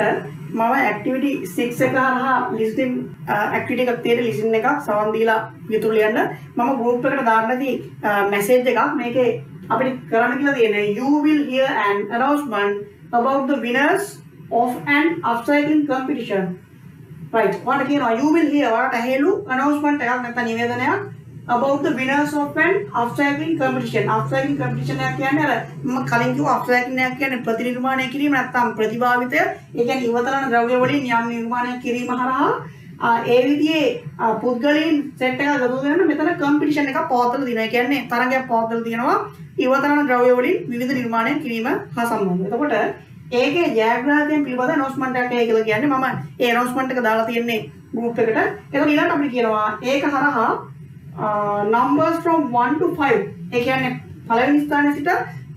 මම ඇක්ටිවිටි 6 එක හරහා ලිස්ටින් ඇක්ටිවිටි එකක් තියෙන ලිස්ටින් එකක් සවන් දීලා යතුරු ලියන්න මම ගෲප් එකට දාන්න නැති මැසේජ් එකක් මේකේ අපිට කරන්න කියලා තියෙන්නේ you will hear an announcement about the winners of an upcycling competition right ඔයාලට කියනවා you will hear ඔයාලට ඇහෙලු announcement එකක් නැත්නම් නිවේදනයක් about the winners of an upcycling competition එක කියන්නේ අර මම කලින් කිව්ව upcycling එක කියන්නේ ප්‍රතිනිර්මාණය කිරීම නැත්නම් ප්‍රතිභාවිතය ඒ කියන්නේ ඉවතලන ද්‍රව්‍ය වලින් යම් නිර්මාණයක් කිරීම හරහා ඒ විදිහේ පුද්ගලයන් සෙට් එකක් ගොඩ ගන්න මෙතන කම්පිටිෂන් එකක් පවත්වලා දිනවා. ඒ කියන්නේ තරගයක් පවත්වලා තියෙනවා ඉවතලන ද්‍රව්‍ය වලින් විවිධ නිර්මාණයක් කිරීම හා සම්බන්ධව. එතකොට ඒකේ ජයග්‍රාහකයන් පිළිබඳ announcement එකක් කියලා කියන්නේ මම ඒ announcement එක දාලා තියෙන්නේ group එකට. ඒක ඊළඟට අපිට කියනවා ඒක හරහා numbers from 1 to 5 ඒ කියන්නේ පළවෙනි ස්ථානයේ සිට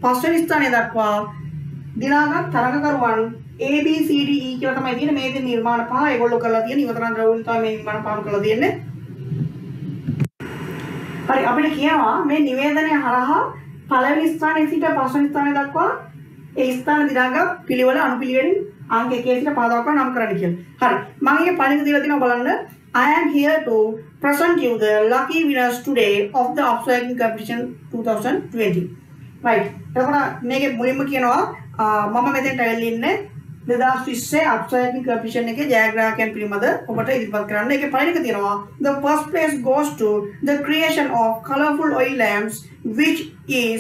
පස්වෙනි ස්ථානය දක්වා දිනාගත් තරගකරුවන් A B C D E කියලා තමයි තියෙන්නේ මේ දෙන නිර්මාණ පහ ඒගොල්ලෝ කරලා තියෙන ඉවතරන් ද්‍රව්‍යවලින් තමයි මේ නිර්මාණ පහම කරලා තියෙන්නේ. හරි අපිට කියනවා මේ නිවේදනය හරහා පළවෙනි ස්ථානයේ සිට පස්වෙනි ස්ථානය දක්වා ඒ ස්ථාන දිනාගත් පිළිවෙල අනුපිළිවෙලින් අංක 1 සිට 5 දක්වා නම් කරන්න කියලා. හරි මම මේකේ පළවෙනි දීලා තියෙනවා බලන්න. I am here to present you the lucky winners today of the upcycling competition 2020. Right. එතකොට මේකේ මුලින්ම කියනවා මම මෙතෙන්ට ඇවිල්ලා ඉන්නේ 2020 upcycling competition එකේ ජයග්‍රාහකයන් පිළිබඳ ඔබට ඉදිරිපත් කරන්න. ඒකේ පළවෙනි එක තියෙනවා the first place goes to the creation of colorful oil lamps which is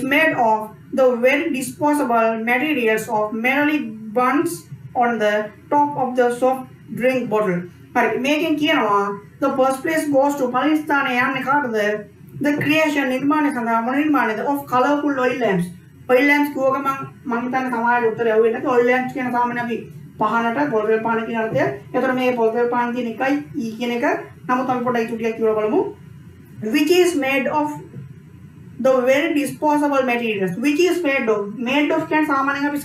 made of the very disposable materials of metallic bunds on the top of the soft drink bottle. හරි මේකෙන් කියනවා the first place goes to පළවෙනි ස්ථානය යන්නේ කාටද? the creation නිර්මාණය සඳහා මොන නිර්මාණයද? of colorful oil lamps. oil lamps කියවක මම හිතන්නේ සමහරවිට උත්තරය ඇහුවේ නැත්නම් oil lamps කියන සාමාන්‍ය අපි පහනට පොල්තෙල් පහන කියන අර්ථය. ඒතර මේ පොල්තෙල් පහන කියන එකයි E කියන එක. නමුත් අපි පොඩ්ඩක් ඊට ටිකක් කියවලා බලමු. which is made of the very disposable materials which is made of කියන්නේ සාමාන්‍යයෙන් අපි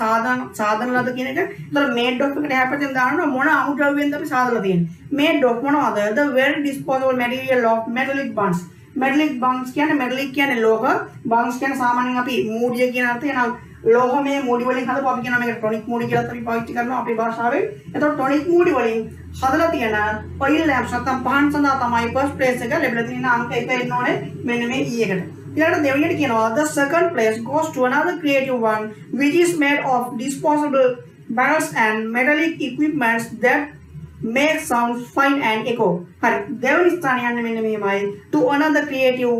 සාධන ලද කියන එක. ඒතර made of එකට හැපෙන්න දානවා මොන අමුද්‍රව්‍යෙන්ද අපි සාදලා තියෙන්නේ. made of මොනවද? the very disposable material of metallic bunds. metallic bunds කියන්නේ ලෝහ. bunds කියන්නේ සාමාන්‍යයෙන් අපි මූඩිය කියන අර්ථය නම් ලෝහමය මූඩි වලින් හදපුවා අපි කියනවා මේකට ටොනික් මූඩි කියලා අපි පාවිච්චි කරනවා අපේ භාෂාවෙන්. ඒතකොට ටොනික් මූඩි වලින් හදලා තියෙන oil lamps නැත්නම් පහන් සඳහා තමයි first place එක ලැබිලා තියෙන අංක 1 එන්න ඕනේ මෙන්න මේ E එකට. ඊළඟට දෙවෙනියට කියනවා the second place goes to another creative one which is made of disposable barrels and metallic equipments that make sounds fine and echo. හරි දෙවෙනි ස්ථානය යන්නේ මෙන්න මෙහෙමයි to another creative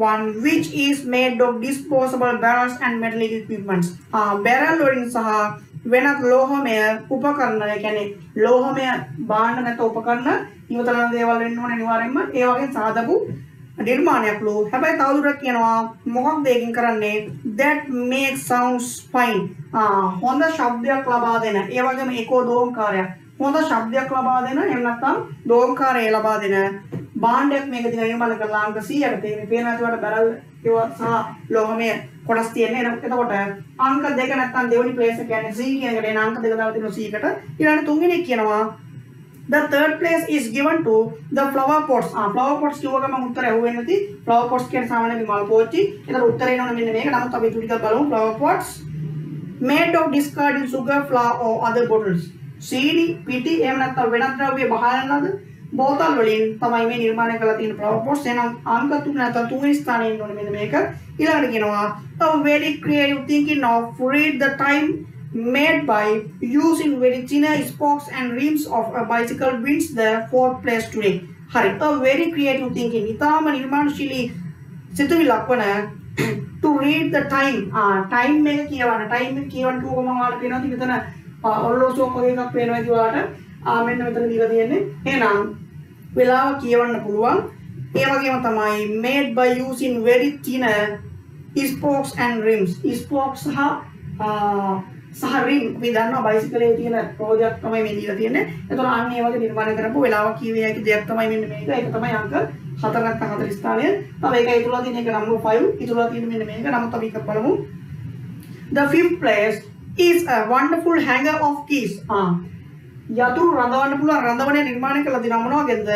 one which is made of disposable barrels and metallic equipments. barrel වලින් සහ වෙනත් ලෝහමය උපකරණ ඒ කියන්නේ ලෝහමය භාණ්ඩ නැත්නම් උපකරණ ඉවතලන දේවල් වෙන්න ඕනේ අනිවාර්යෙන්ම ඒ වගේ සාදපු නිර්මාණයක් ලෝ. හැබැයි තවදුරටත් කියනවා මොකක්ද ඒකෙන් කරන්නේ? that make sounds fine. හොඳ ශබ්දයක් ලබා දෙන. ඒ වගේම ඒකෝ දෝංකාරයක්. හොඳ ශබ්දයක් ලබා දෙන එහෙම නැත්නම් දෝංකාරය ලබා දෙන භාණ්ඩයක් මේක දින නිර්මාණ කරලා අංක 100කට තියෙන පේනවා ඒවට බැරල් ඒවා සහ ලෝහමය කොටස් තියෙන්නේ. එතකොට අංක 2 නැත්නම් දෙවෙනි ප්ලේස් එක කියන්නේ C කියන එකට එන අංක 2 දාලා තියෙනවා C එකට. ඊළඟට තුන්වෙනි එක කියනවා the third place is given to the flower pots. flower pots කියවක මම උත්තරය අහුවෙන්නේ නැති. flower pots කියන්නේ සාමාන්‍ය මල් පෝච්චි. ඒතර උත්තරේ එනවනේ මෙන්න මේක. නමුත් අපි ටිකක් බලමු. flower pots made of discarded sugar, flour or other bottles. සීනි, පිටි එහෙම නැත්නම් වෙනත් ද්‍රව්‍ය බහලන ලද බෝතල් වලින් තමයි මේ නිර්මාණය කරලා තියෙන flower pots. එහෙනම් අංක 3 නැත්නම් තුන්වෙනි ස්ථානයේ ඉන්න ඕනේ මෙන්න මේක. ඊළඟට කියනවා a very creative thinking of read the time made by using very thinner spokes and rims of a bicycle wins the fourth place today. හරි a very creative thinking ඊටාම නිර්මාණශීලී සිතුවිල්ලක් වන to read the time time එක කියවන්න time එක කියවන්න කිව්වම මම ඔයාලට කියනවා ඉතින් මෙතන ඔරලෝසුවක් වගේ එකක් පේනවා ඉතින් ඔයාලට මෙන්න මෙතන දීලා තියෙන්නේ. එහෙනම් වෙලාව කියවන්න පුළුවන්. ඒ වගේම තමයි made by using very thinner spokes and rims. spokes සහ රිම් අපි දන්නවා බයිසිකලේ තියෙන ප්‍රෝජෙක්ට් තමයි මේ දීලා තියෙන්නේ. ඒතකොට අන්න ඒ වගේ නිර්මාණය කරපුව වෙලාව කියවේ හැකි දෙයක් තමයි මෙන්න මේක. ඒක තමයි අංක 4 නැත්නම් 4 ස්ථානය. තව ඒක ඉතුරුලා තියෙන එක නම්බර් 5 ඉතුරුලා තියෙන මෙන්න මේක. නමුත් අපි එක බලමු. The fifth place is a wonderful hanger of keys. යතුරු රඳවන්න පුළුවන් රඳවනේ නිර්මාණය කරලා දිනා මොනවා වගේද?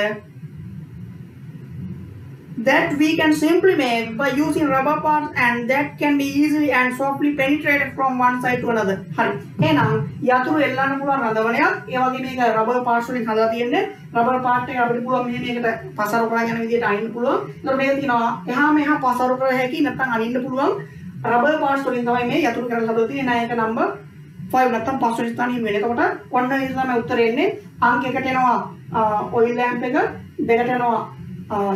that we can simply make by using rubber parts and that can be easily and softly penetrated from one side to another. හරි. එහෙනම් යතුරු එල්ලන්න පුළුවන් රඳවණයක්. ඒ වගේ මේක rubber parts වලින් හදලා තියෙන්නේ. rubber part එක අපිට පුළුවන් මේකට පසරු කරගෙන යන විදිහට අයින්න පුළුවන්. ඒතකොට මේක තියෙනවා එහා මෙහා පසරු කර හැකි නැත්නම් අනින්න පුළුවන් rubber parts වලින් තමයි මේ යතුරු කරලා හදලා තියෙන්නේ. ඒක number 5 නැත්නම් 5 වෙනි ස්ථානයේ වෙන්නේ. එතකොට ඔන්න ඒ තමයි උත්තරේ එන්නේ. අංක 1ට එනවා oil lamp එක, 2ට එනවා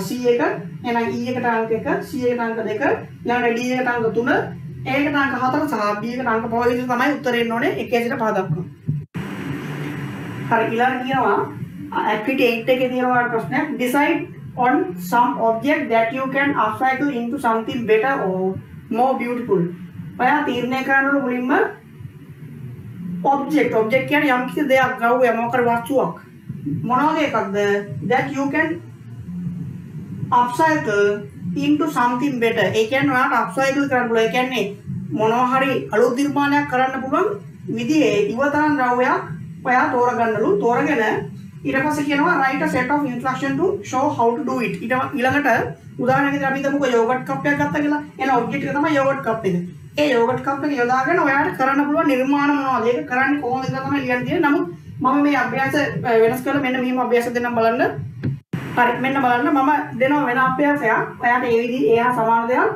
C එක, එහෙනම් E එකට අංක 1, C එකට අංක 2, ඊළඟට D එකට අංක 3, A එකට අංක 4 සහ B එකට අංක 5 විදිහට තමයි උත්තරේ එන්න ඕනේ 1 සිට 5 දක්වා. හරි ඊළඟට කියනවා activity 8 එකේ තියෙනවා ප්‍රශ්නයක් decide on some object that you can upcycle into something better or more beautiful. ඔයා තීරණය කරන්න මුලින්ම object කියන්නේ යම් කිසි දෙයක් ගව්වේ මොකක්ද වස්තුවක් මොන වගේ එකක්ද that you can upcycle into something better. ඒ කියන්නේ ඔයාලට upcycle කරන්න පුළුවන්. ඒ කියන්නේ මොනවා හරි අලුත් නිර්මාණයක් කරන්න පුළුවන් විදිහේ ඉවතරන් ද්‍රව්‍යයක් ඔයා තෝරගන්නලු. තෝරගෙන ඊට පස්සේ කියනවා write a set of instruction to show how to do it. ඊළඟට උදාහරණයක් විදිහට අපි හිතමුකෝ යෝගට් කප් එකක් ගත්තා කියලා. එන ඔබ්ජෙක්ට් එක තමයි යෝගට් කප් එක. ඒ යෝගට් කප් එක යොදාගෙන ඔයාලට කරන්න පුළුවන් නිර්මාණ මොනවද? ඒක කරන්නේ කොහොමද කියලා තමයි ලියන්න තියෙන්නේ. නමුත් මම මේ අභ්‍යාස වෙනස් කරලා මෙන්න මෙහෙම අභ්‍යාස දෙන්නම් බලන්න. හරි මෙන්න බලන්න මම දෙනවා වෙන අභ්‍යාසයක්. ඔයාලට ඒ විදිහේ එහා සමාන දෙයක්.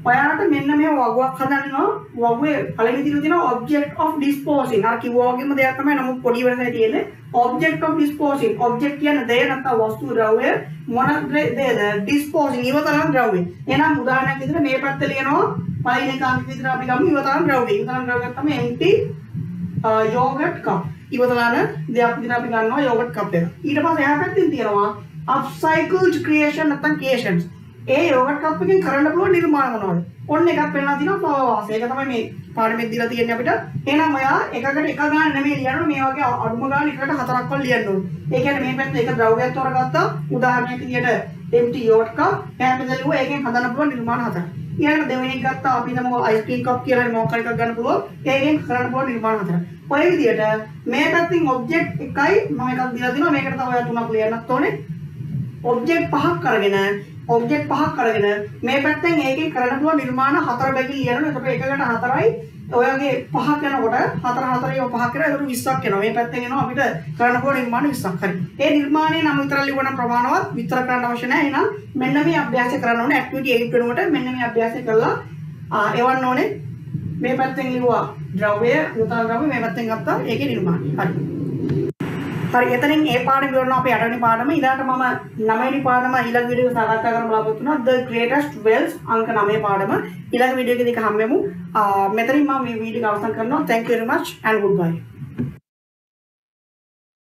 ඔයාලට මෙන්න මේ වගුවක් හදන්නවා. වගුවේ පළවෙනි විදිහට තියෙනවා object of disposing. අර කිව්වා වගේම දෙයක් තමයි. නමුත් පොඩි වෙනසක් තියෙන්නේ. object of disposing. object කියන්නේ දේ නැත්නම් වස්තු ද්‍රව්‍ය මොන දේද? disposing ඉවතරන ද්‍රව්‍ය. එහෙනම් උදාහරණයක් විදිහට මේ පැත්තේ ලියනවා පළවෙනි කාන්ත විදිහට අපි ගමු ඉවතරන ද්‍රව්‍ය. ඉවතරන ද්‍රව්‍යයක් තමයි empty yogurt cup. ඉවතරන දෙයක් විදිහට අපි ගන්නවා yogurt cup එක. ඊට පස්සේ එහා පැත්තෙන් තියෙනවා upcycled creation නැත්නම් creations. ඒ yogurt cup එකෙන් කරන්න පුළුවන් නිර්මාණ මොනවද? ඔන්න එකක් වෙනවා තියෙනවා flower vase. ඒක තමයි මේ පාඩමේ දීලා තියෙන්නේ අපිට. එහෙනම් ඔයා එකකට එක ගාන නෙමෙයි ලියන්න ඕනේ. මේ වගේ අඩුම ගාන එකකට 4ක් වල් ලියන්න ඕනේ. ඒ කියන්නේ මේ පැත්තේ එක ද්‍රව්‍යයක් තෝරගත්තා. උදාහරණයක් විදිහට empty yogurt cup. එහා පැත්තේ ලියුවා ඒකෙන් හදන්න පුළුවන් නිර්මාණ 4ක්. ඊළඟ දෙවෙනි එක ගත්තා අපි හිතමු ice cream cup කියලා මොකක් හරි එකක් ගන්න පුළුවන්. ඒකෙන් කරන්න පුළුවන් නිර්මාණ 4ක්. ඔය විදිහට මේ පැත්තෙන් object එකයි මම එකක් දීලා තිනවා. මේකට තව ඔයා 3ක් ලියන්නත් ඕනේ. object 5ක් අරගෙන මේ පැත්තෙන් ඒකෙන් කරන්න පුළුවන් නිර්මාණ 4 බැගින් ලියනවා. එතකොට එකකට 4යි ඔයගේ 5ක් යනකොට 4 4 5ක් කරා. එතකොට 20ක් එනවා. මේ පැත්තෙන් එනවා අපිට කරන්න පුළුවන් නිර්මාණ 20ක්. හරි. ඒ නිර්මාණය නම් විතර ලියවනම් ප්‍රමාණවත් විතර කරන්න අවශ්‍ය නැහැ. එහෙනම් මෙන්න මේ අභ්‍යාසය කරන්න ඕනේ. activity 8 වෙනකොට මෙන්න මේ අභ්‍යාසය කරලා එවන්න ඕනේ. මේ පැත්තෙන් ලියුවා ද්‍රව්‍ය උතන ද්‍රව්‍ය මේ පැත්තෙන් ගත්තා ඒකේ නිර්මාණය. හරි එතනින් ඒ පාඩම ඉවරනවා අපේ 8 වෙනි පාඩම. ඊළඟට මම 9 වෙනි පාඩම ඊළඟ වීඩියෝ එක සාකච්ඡා කරන්න බලාපොරොත්තු වෙනවා. The Greatest Wells අංක 9 පාඩම. ඊළඟ වීඩියෝ එකේදී හම්බෙමු. මෙතනින් මම මේ වීඩියෝ එක අවසන් කරනවා. Thank you very much and goodbye.